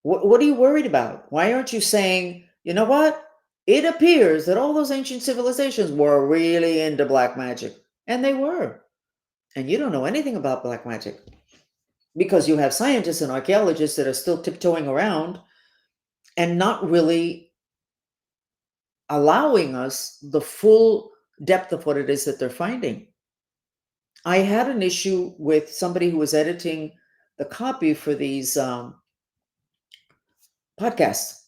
What are you worried about? Why aren't you saying, you know what? It appears that all those ancient civilizations were really into black magic. And they were. And you don't know anything about black magic, because you have scientists and archaeologists that are still tiptoeing around and not really allowing us the full depth of what it is that they're finding. I had an issue with somebody who was editing the copy for these podcasts.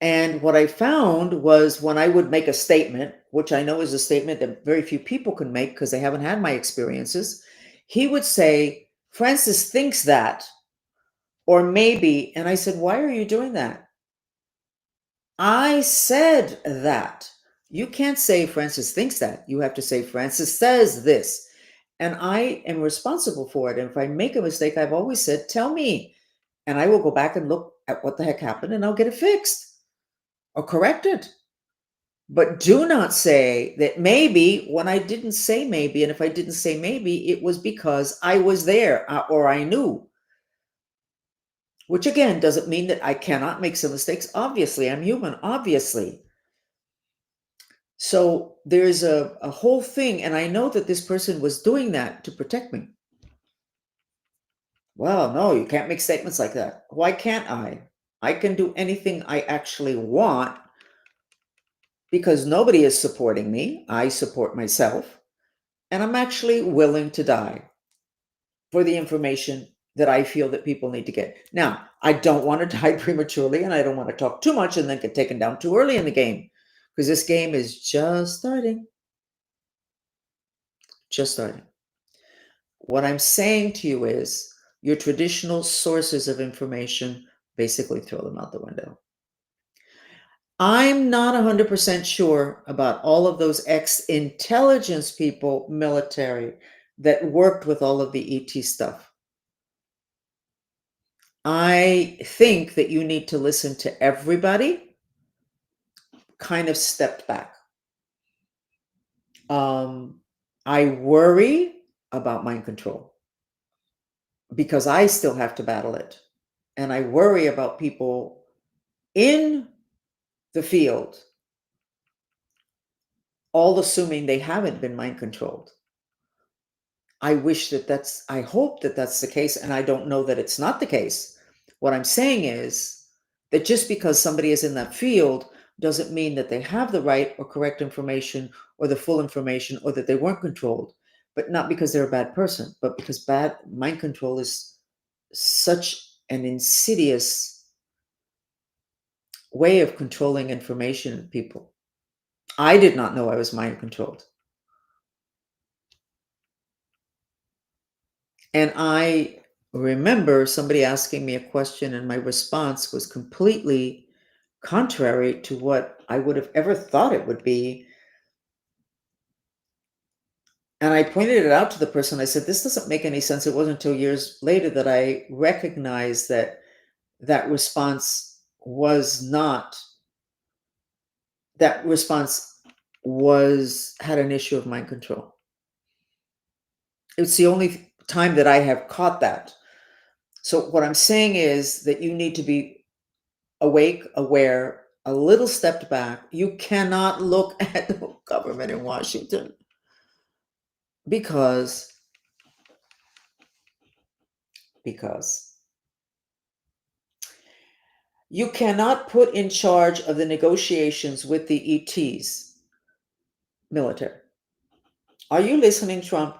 And what I found was when I would make a statement, which I know is a statement that very few people can make because they haven't had my experiences, he would say, Francis thinks that, or maybe. And I said, why are you doing that? I said that. You can't say Francis thinks that. You have to say Francis says this. And I am responsible for it. And if I make a mistake, I've always said, tell me. And I will go back and look at what the heck happened and I'll get it fixed or corrected. But do not say that maybe when I didn't say maybe. And if I didn't say maybe, it was because I was there or I knew. Which again doesn't mean that I cannot make some mistakes. Obviously, I'm human, obviously. So there's a whole thing, and I know that this person was doing that to protect me. Well, no, you can't make statements like that. Why can't I? I can do anything I actually want because nobody is supporting me. I support myself, and I'm actually willing to die for the information that I feel that people need to get. Now, I don't want to die prematurely, and I don't want to talk too much and then get taken down too early in the game because this game is just starting. Just starting. What I'm saying to you is your traditional sources of information, basically throw them out the window. I'm not 100% sure about all of those ex-intelligence people, military, that worked with all of the ET stuff. I think that you need to listen to everybody, kind of stepped back. I worry about mind control because I still have to battle it. And I worry about people in the field, all assuming they haven't been mind controlled. I hope that that's the case, and I don't know that it's not the case. What I'm saying is that just because somebody is in that field doesn't mean that they have the right or correct information or the full information or that they weren't controlled, but not because they're a bad person, but because bad mind control is such an insidious way of controlling information in people. I did not know I was mind controlled. And I remember somebody asking me a question, and my response was completely contrary to what I would have ever thought it would be. And I pointed it out to the person. I said, this doesn't make any sense. It wasn't until years later that I recognized that that response was not, that response was, had an issue of mind control. It's the only time that I have caught that. So what I'm saying is that you need to be awake, aware, a little stepped back. You cannot look at the government in Washington because because you cannot put in charge of the negotiations with the ETs military. Are you listening, Trump?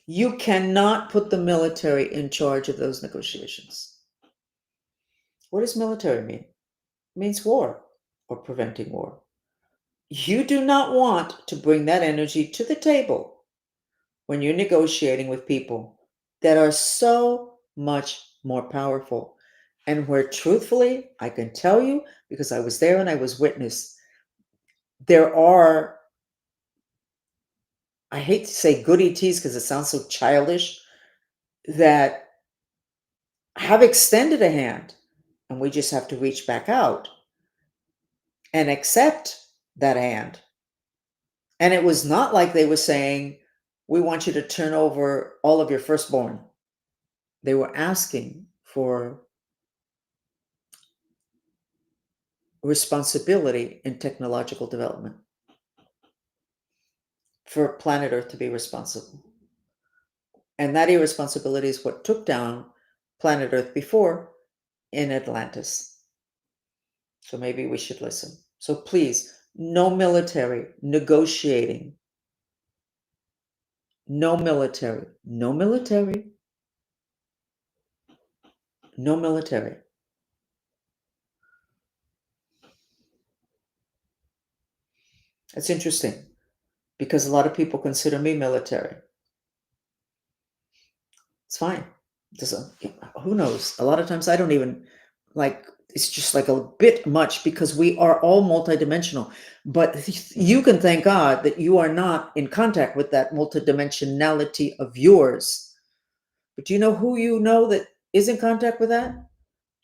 You cannot put the military in charge of those negotiations. What does military mean? It means war or preventing war. You do not want to bring that energy to the table when you're negotiating with people that are so much more powerful. And where truthfully, I can tell you, because I was there and I was witness, there are, I hate to say good ETs because it sounds so childish, that have extended a hand and we just have to reach back out and accept that hand. And it was not like they were saying, we want you to turn over all of your firstborn. They were asking for responsibility in technological development, for planet Earth to be responsible. And that irresponsibility is what took down planet Earth before in Atlantis. So maybe we should listen. So please, no military negotiating, no military, no military, no military. It's interesting because a lot of people consider me military. It's fine. Doesn't, who knows? A lot of times I don't even like, it's just like a bit much because we are all multidimensional. But you can thank God that you are not in contact with that multidimensionality of yours. But do you know who you know that is in contact with that?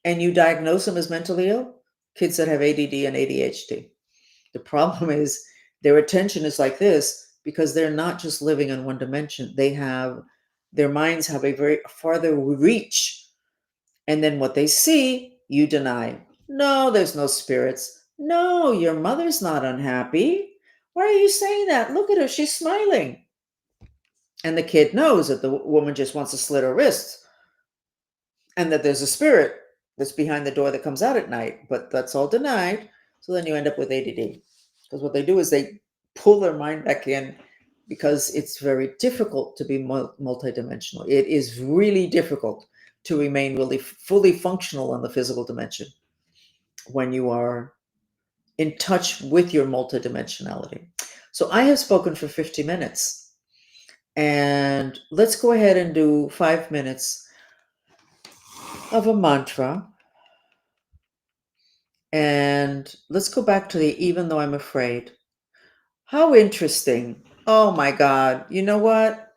And you diagnose them as mentally ill? Kids that have ADD and ADHD. The problem is their attention is like this because they're not just living in one dimension. They have their minds have a very farther reach. And then what they see, you deny. No, there's no spirits. No, your mother's not unhappy. Why are you saying that? Look at her, she's smiling. And the kid knows that the woman just wants to slit her wrists and that there's a spirit that's behind the door that comes out at night, but that's all denied. So then you end up with ADD. Because what they do is they pull their mind back in because it's very difficult to be multidimensional. It is really difficult to remain really fully functional on the physical dimension when you are in touch with your multidimensionality. So I have spoken for 50 minutes, and let's go ahead and do 5 minutes of a mantra. And let's go back to the even though I'm afraid. How interesting. Oh my God. You know what?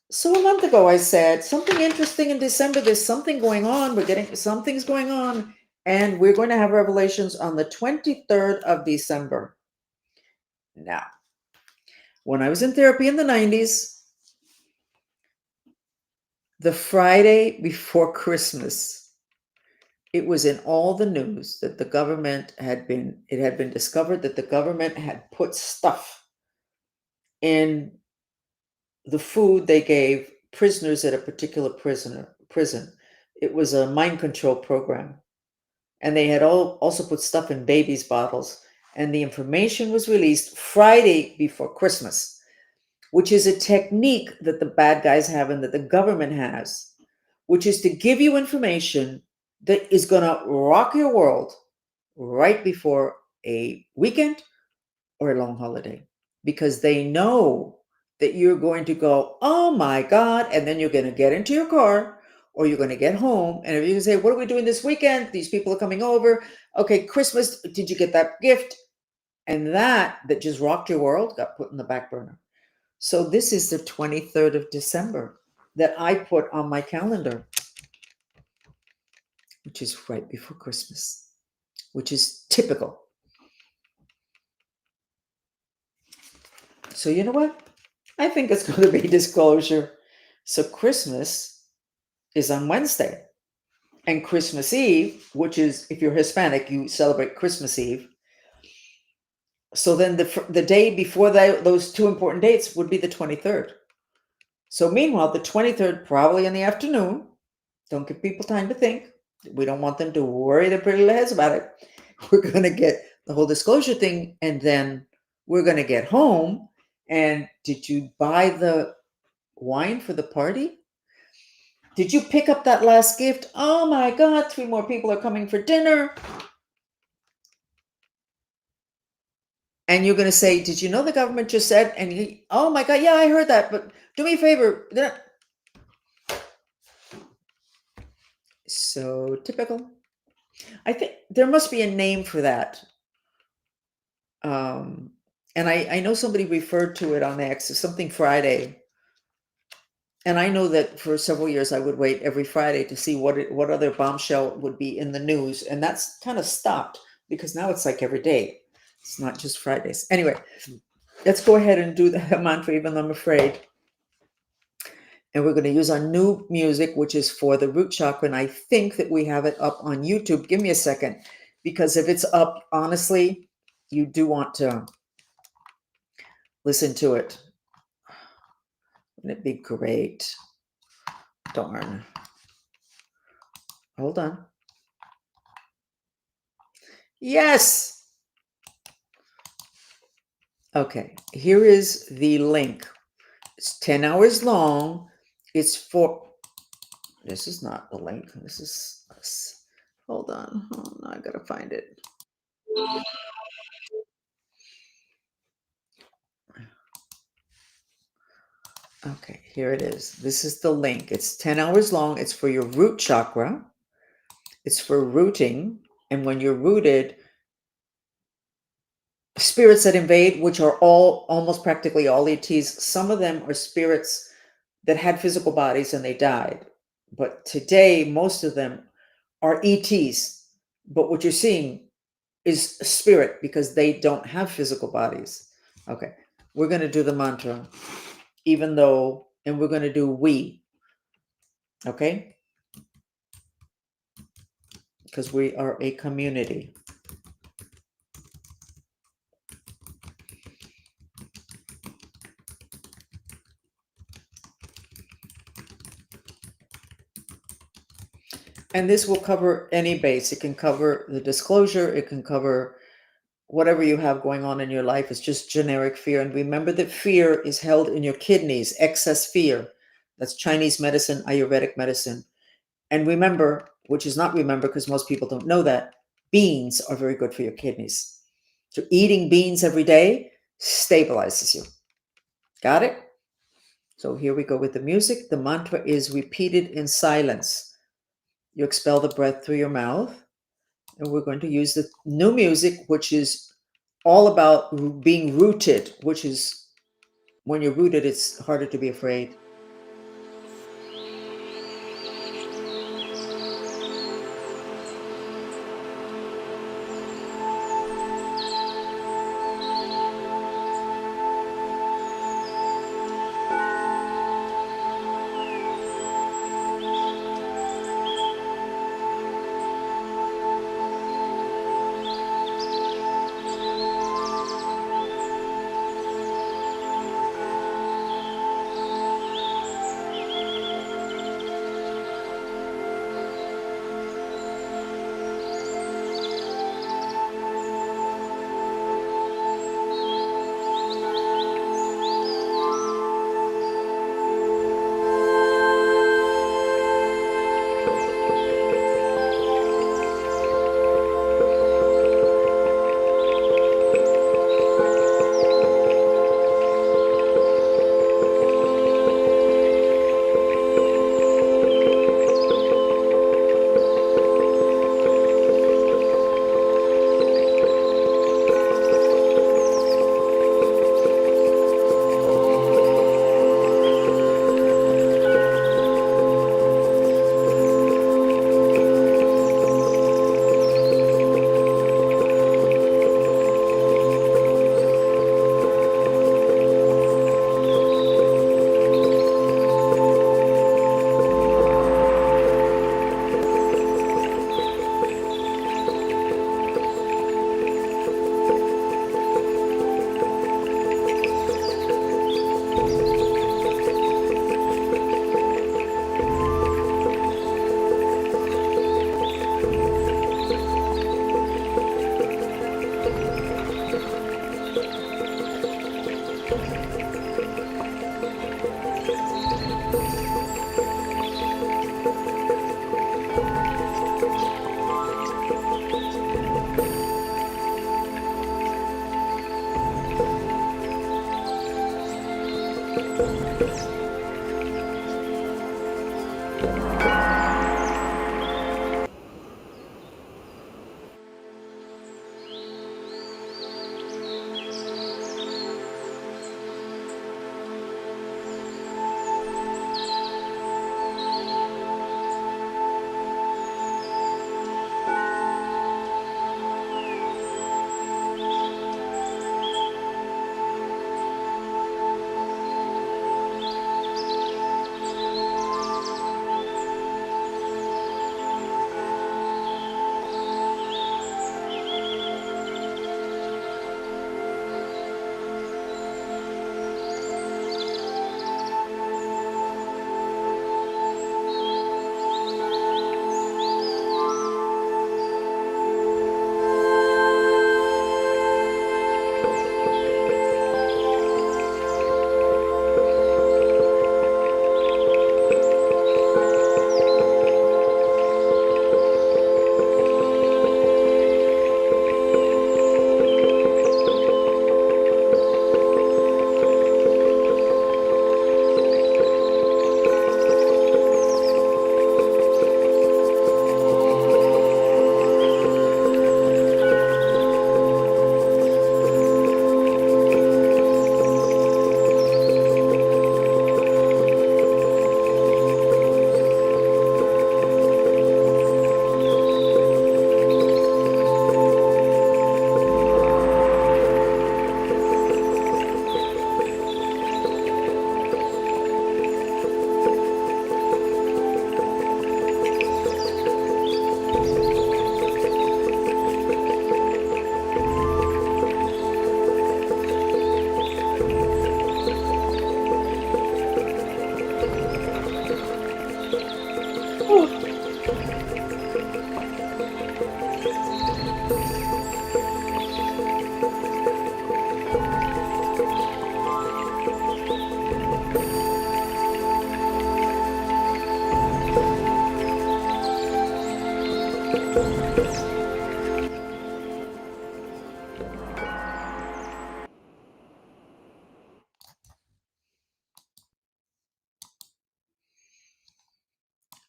So a month ago, I said something interesting in December. There's something going on. We're getting something's going on. And we're going to have revelations on the 23rd of December. Now, when I was in therapy in the 90s, the Friday before Christmas, it was in all the news that the government it had been discovered that the government had put stuff in the food they gave prisoners at a particular prison. It was a mind control program, and they had also put stuff in babies' bottles. And the information was released Friday before Christmas, which is a technique that the bad guys have and that the government has, which is to give you information that is going to rock your world right before a weekend or a long holiday, because they know that you're going to go, oh my God, and then you're going to get into your car or you're going to get home. And if you say, what are we doing this weekend? These people are coming over. Okay, Christmas, did you get that gift? And that just rocked your world got put in the back burner. So this is the 23rd of December that I put on my calendar, which is right before Christmas, which is typical. So you know what? I think it's going to be disclosure. So Christmas is on Wednesday, and Christmas Eve, which is, if you're Hispanic, you celebrate Christmas Eve. So then the day before those two important dates would be the 23rd. So meanwhile, the 23rd, probably in the afternoon, don't give people time to think. We don't want them to worry their pretty little heads about it. We're going to get the whole disclosure thing, and then we're going to get home. And did you buy the wine for the party? Did you pick up that last gift? Oh my God, 3 more people are coming for dinner. And you're going to say, did you know the government just said, and oh my God, yeah, I heard that, but do me a favor. So typical. I think there must be a name for that. And I know somebody referred to it on X, something Friday. And I know that for several years I would wait every Friday to see what other bombshell would be in the news, and that's kind of stopped because now it's like every day. It's not just Fridays. Anyway, let's go ahead and do the mantra, even though I'm afraid. And we're going to use our new music, which is for the root chakra. And I think that we have it up on YouTube. Give me a second, because if it's up, honestly, you do want to listen to it. Wouldn't it be great? Darn. Hold on. Yes. Okay. Here is the link. It's 10 hours long. It's for, this is not the link. This is, hold on. Oh, no, I gotta find it. Okay, here it is. This is the link. It's 10 hours long. It's for your root chakra. It's for rooting. And when you're rooted, spirits that invade, which are all almost practically all ETs, some of them are spirits that had physical bodies and they died. But today, most of them are ETs. But what you're seeing is a spirit because they don't have physical bodies. Okay, we're going to do the mantra, even though, and we're going to do we, okay? Because we are a community. And this will cover any base. It can cover the disclosure, it can cover whatever you have going on in your life. It's just generic fear. And remember that fear is held in your kidneys, excess fear. That's Chinese medicine, Ayurvedic medicine. And remember, which is not remember because most people don't know that, beans are very good for your kidneys. So eating beans every day stabilizes you. Got it? So here we go with the music. The mantra is repeated in silence. You expel the breath through your mouth. And we're going to use the new music, which is all about being rooted, which is when you're rooted, it's harder to be afraid.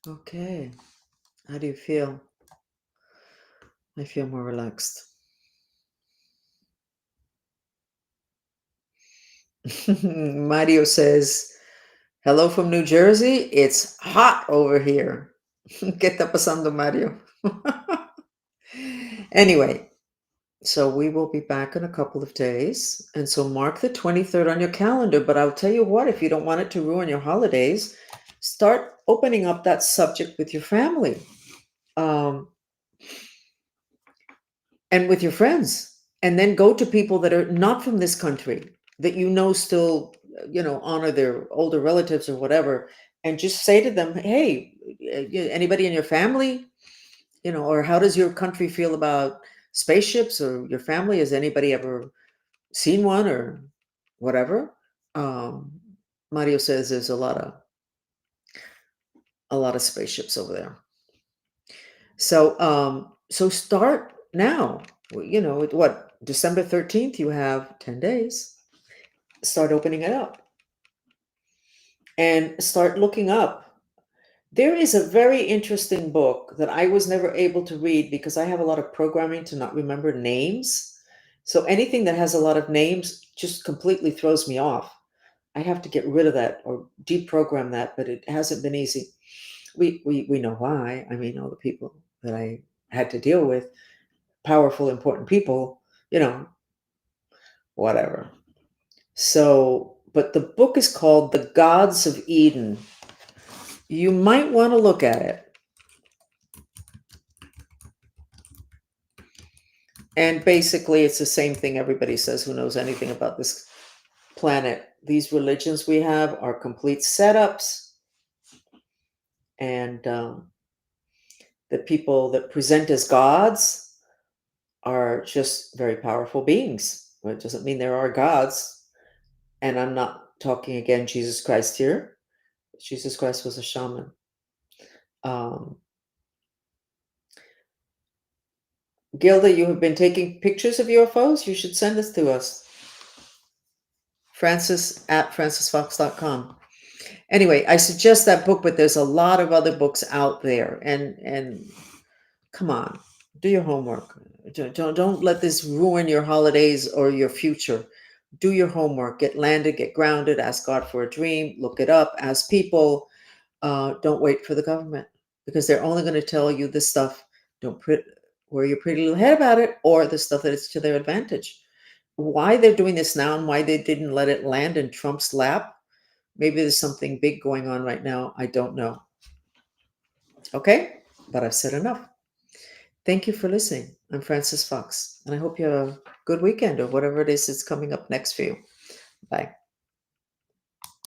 Okay. How do you feel? I feel more relaxed. Mario says, hello from New Jersey. It's hot over here. ¿Qué está pasando, Mario? Anyway, so we will be back in a couple of days. And so mark the 23rd on your calendar. But I'll tell you what, if you don't want it to ruin your holidays, start opening up that subject with your family. And with your friends, and then go to people that are not from this country that still honor their older relatives or whatever, and just say to them, hey, anybody in your family, or how does your country feel about spaceships, or your family, has anybody ever seen one or whatever. um Mario says there's a lot of spaceships over there. So start now. What, December 13th, you have 10 days. Start opening it up and start looking up. There is a very interesting book that I was never able to read because I have a lot of programming to not remember names. So anything that has a lot of names just completely throws me off. I have to get rid of that or deprogram that, but it hasn't been easy. We know why. I mean, all the people that I had to deal with, powerful, important people, whatever. So, but the book is called The Gods of Eden. You might want to look at it. And basically, it's the same thing everybody says who knows anything about this planet. These religions we have are complete setups, and the people that present as gods are just very powerful beings. Well, it doesn't mean there are gods. And I'm not talking again Jesus Christ here. Jesus Christ was a shaman. Um, Gilda, you have been taking pictures of UFOs? You should send this to us. Francis at francisfox.com. Anyway, I suggest that book, but there's a lot of other books out there. And come on, do your homework. Don't let this ruin your holidays or your future. Do your homework. Get landed, get grounded, ask God for a dream, look it up, ask people. Don't wait for the government, because they're only going to tell you this stuff. Don't wear your pretty little head about it, or the stuff that is to their advantage. Why they're doing this now and why they didn't let it land in Trump's lap, maybe there's something big going on right now. I don't know. Okay, but I've said enough. Thank you for listening. I'm Francis Fox, and I hope you have a good weekend or whatever it is that's coming up next for you. Bye.